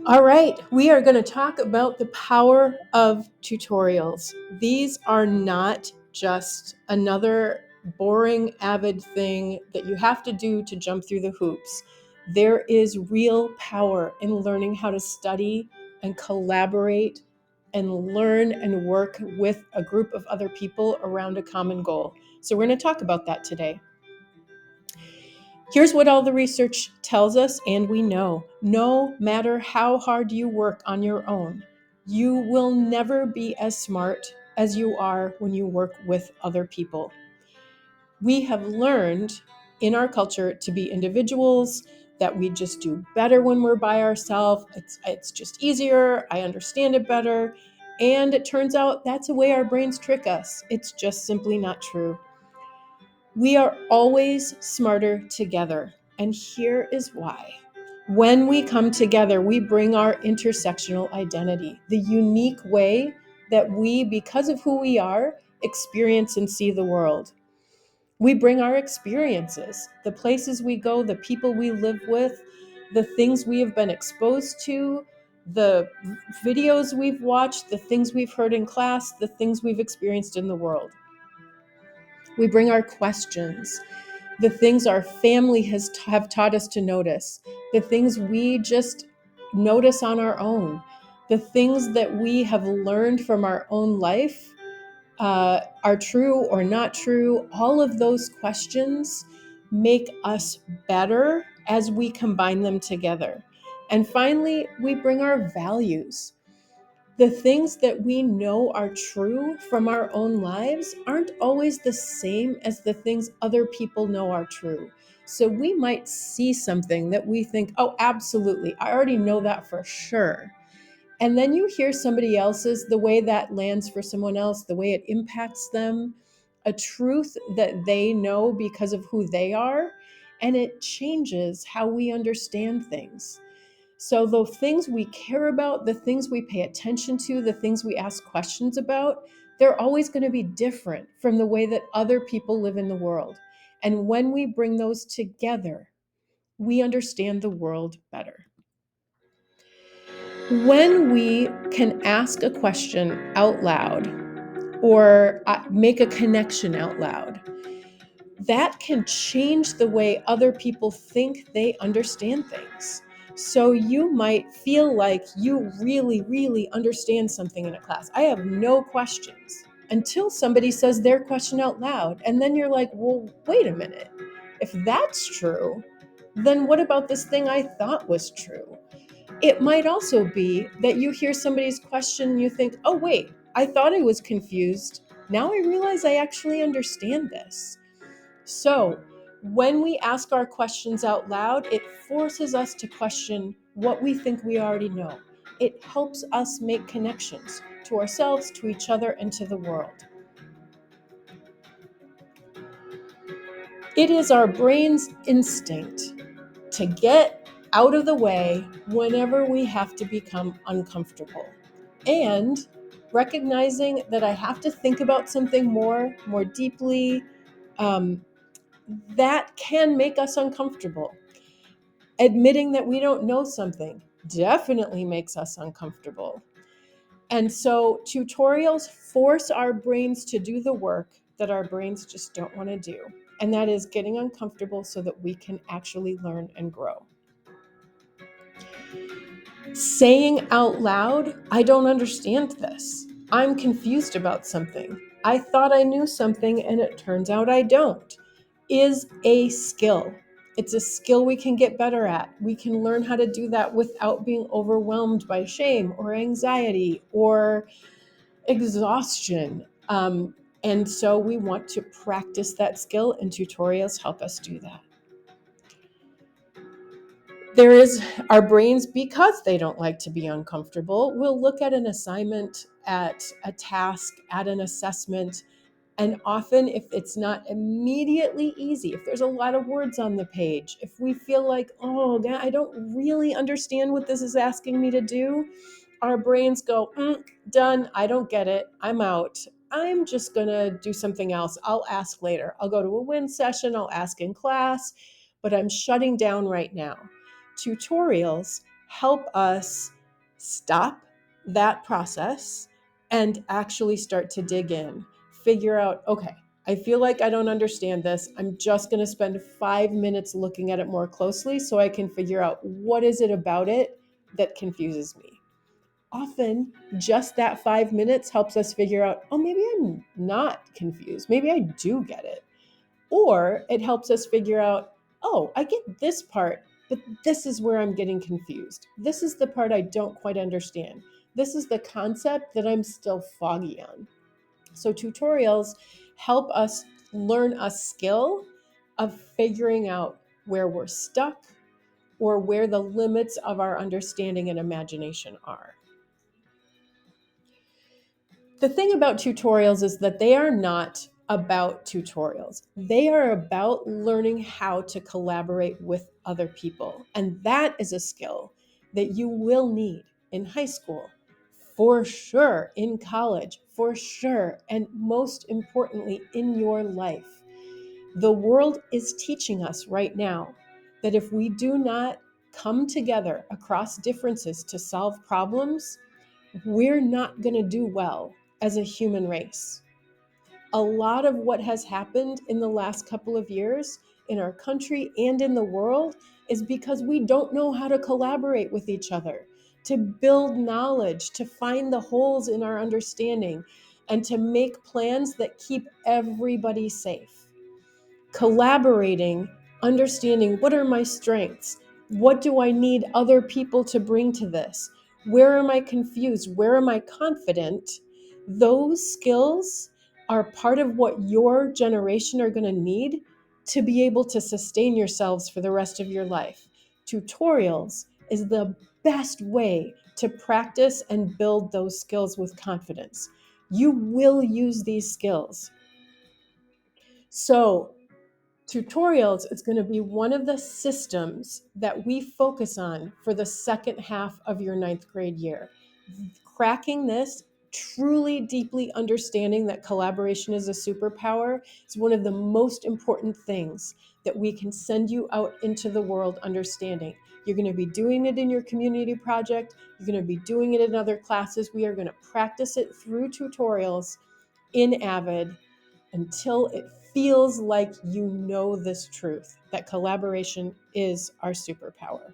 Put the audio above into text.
All right, we are going to talk about the power of tutorials. These are not just another boring, avid thing that you have to do to jump through the hoops. There is real power in learning how to study and collaborate and learn and work with a group of other people around a common goal. So, we're going to talk about that today. Here's what all the research tells us, and we know. No matter how hard you work on your own, you will never be as smart as you are when you work with other people. We have learned in our culture to be individuals, that we just do better when we're by ourselves. It's just easier. I understand it better. And it turns out that's the way our brains trick us. It's just simply not true. We are always smarter together, and here is why. When we come together, we bring our intersectional identity, the unique way that we, because of who we are, experience and see the world. We bring our experiences, the places we go, the people we live with, the things we have been exposed to, the videos we've watched, the things we've heard in class, the things we've experienced in the world. We bring our questions, the things our family have taught us to notice, the things we just notice on our own, the things that we have learned from our own life are true or not true. All of those questions make us better as we combine them together. And finally, we bring our values. The things that we know are true from our own lives aren't always the same as the things other people know are true. So we might see something that we think, oh, absolutely, I already know that for sure. And then you hear somebody else's, the way that lands for someone else, the way it impacts them, a truth that they know because of who they are, and it changes how we understand things. So the things we care about, the things we pay attention to, the things we ask questions about, they're always going to be different from the way that other people live in the world. And when we bring those together, we understand the world better. When we can ask a question out loud or make a connection out loud, that can change the way other people think they understand things. So you might feel like you really, really understand something in a class. I have no questions until somebody says their question out loud. And then you're like, well, wait a minute. If that's true, then what about this thing I thought was true? It might also be that you hear somebody's question and you think, oh, wait, I thought I was confused. Now I realize I actually understand this. So when we ask our questions out loud, it forces us to question what we think we already know. It helps us make connections to ourselves, to each other, and to the world. It is our brain's instinct to get out of the way whenever we have to become uncomfortable. And recognizing that I have to think about something more deeply, that can make us uncomfortable. Admitting that we don't know something definitely makes us uncomfortable. And so tutorials force our brains to do the work that our brains just don't want to do. And that is getting uncomfortable so that we can actually learn and grow. Saying out loud, I don't understand this. I'm confused about something. I thought I knew something and it turns out I don't, is a skill. It's a skill we can get better at. We can learn how to do that without being overwhelmed by shame or anxiety or exhaustion. And so we want to practice that skill, and tutorials help us do that. There is our brains, because they don't like to be uncomfortable, will look at an assignment, at a task, at an assessment. And often, if it's not immediately easy, if there's a lot of words on the page, if we feel like, oh, I don't really understand what this is asking me to do, our brains go, done, I don't get it, I'm out. I'm just going to do something else. I'll ask later. I'll go to a WIN session, I'll ask in class, but I'm shutting down right now. Tutorials help us Stop that process and actually start to dig in. Figure out, okay, I feel like I don't understand this. I'm just going to spend 5 minutes looking at it more closely so I can figure out what is it about it that confuses me. Often, just that 5 minutes helps us figure out, oh, maybe I'm not confused. Maybe I do get it. Or it helps us figure out, oh, I get this part, but this is where I'm getting confused. This is the part I don't quite understand. This is the concept that I'm still foggy on. So tutorials help us learn a skill of figuring out where we're stuck or where the limits of our understanding and imagination are. The thing about tutorials is that they are not about tutorials. They are about learning how to collaborate with other people. And that is a skill that you will need in high school, for sure, in college, for sure, and most importantly, in your life. The world is teaching us right now that if we do not come together across differences to solve problems, we're not going to do well as a human race. A lot of what has happened in the last couple of years in our country and in the world is because we don't know how to collaborate with each other, to build knowledge, to find the holes in our understanding, and to make plans that keep everybody safe. Collaborating, understanding what are my strengths, what do I need other people to bring to this, where am I confused, where am I confident, those skills are part of what your generation are going to need to be able to sustain yourselves for the rest of your life. Tutorials is the best way to practice and build those skills with confidence. You will use these skills. So tutorials is going to be one of the systems that we focus on for the second half of your ninth grade year. Cracking this, truly deeply understanding that collaboration is a superpower is one of the most important things that we can send you out into the world understanding. You're going to be doing it in your community project. You're going to be doing it in other classes. We are going to practice it through tutorials in Avid until it feels like you know this truth, that collaboration is our superpower.